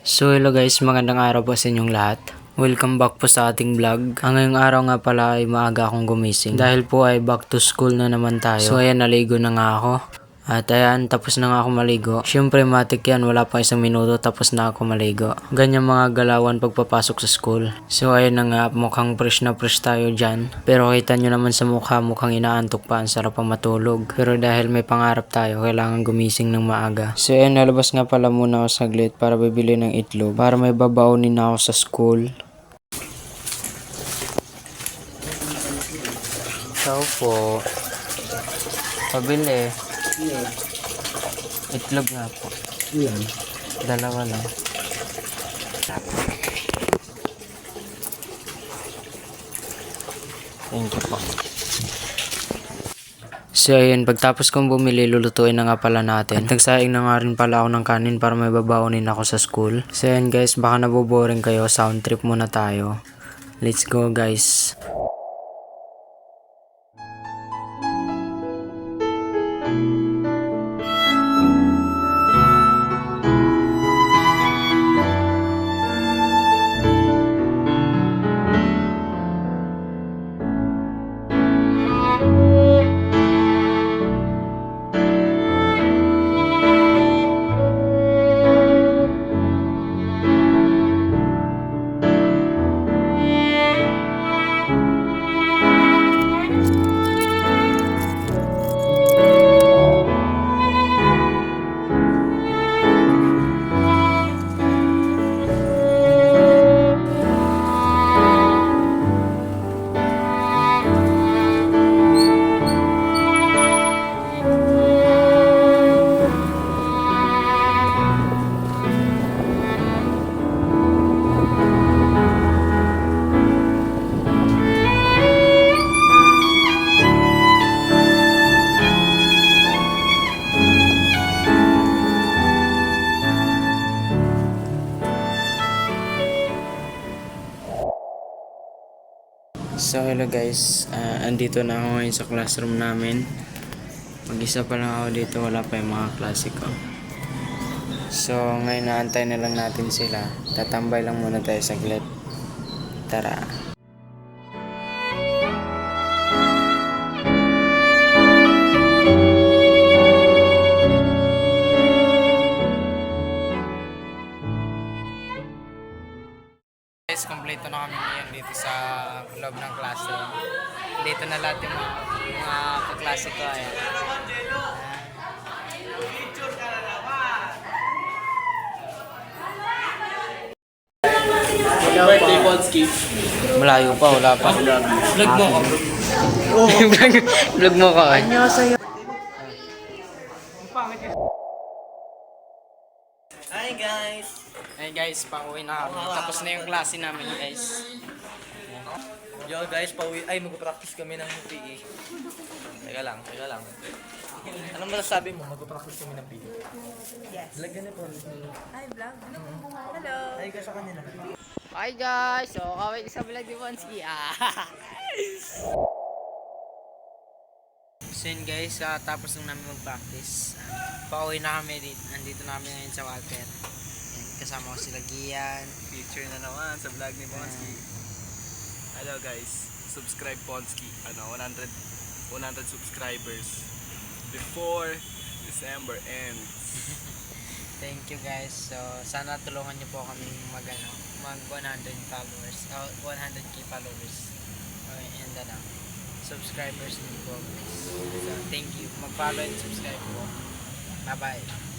So hello guys, magandang araw po sa inyong lahat. Welcome back po sa ating vlog. Ang ngayong araw nga pala ay maaga akong gumising. Dahil po ay back to school na naman tayo. So ayan, naligo na nga ako. At ayan, tapos na nga ako maligo. Siyempre matik yan, wala pa isang minuto tapos na ako maligo. Ganyan mga galawan pagpapasok sa school. So ayan na nga, mukhang fresh na fresh tayo dyan. Pero kita nyo naman sa mukha, mukhang inaantok pa, ang sarap pa matulog. Pero dahil may pangarap tayo, kailangan gumising ng maaga. So ayan, nalabas nga pala muna ako saglit para bibili ng itlog. Para may babaunin na ako sa school. Ciao po. Pabili. Itlog nga po. Iyan. Dalawa lang. Thank you po. So ayun, pagtapos kong bumili, lulutuin na nga pala natin. At nagsaing na nga rin pala ako ng kanin para may babaunin ako sa school. So ayun guys, baka naboboring kayo, sound trip muna tayo. Let's go guys. So hello guys, andito na ako ngayon sa classroom namin. Mag-isa pa lang ako dito, wala pa yung mga klase ko. So ngayon naantay na lang natin sila. Tatambay lang muna tayo saglit. Tara. Guys, kompleto na kami ngayon dito sa loob ng classroom. Dito na lahat yung mga kaklase ko. Ayan. Birthday Polski. Malayo pa, wala pa. Vlog mo ko. Vlog mo ko. Anyo sa'yo. Hi guys. Hey guys, pauwi na kami. Tapos na yung klase namin guys. Yo guys, pauwi. Ay, magpa-practice kami ng PE. Teka lang. Anong masasabi mo? Magpa-practice kami ng PE. Yes. Vlog na po. Hi, vlog. Hello. Ay, ka sa kanila. Hi guys! So, kaway sa vlog ni Ponski. So yun guys, tapos nung namin mag-practice, pauwi na kami dito. Nandito namin ngayon sa Walter. Yan, kasama ko sila Gian. Feature na naman sa vlog ni Ponski. Hello guys, subscribe Ponski. 100 subscribers before December ends. Thank you guys. So sana tulungan niyo po kami mag 100 followers, 100k followers. And subscribers din po guys. So thank you. Mag-follow and subscribe po. Bye bye.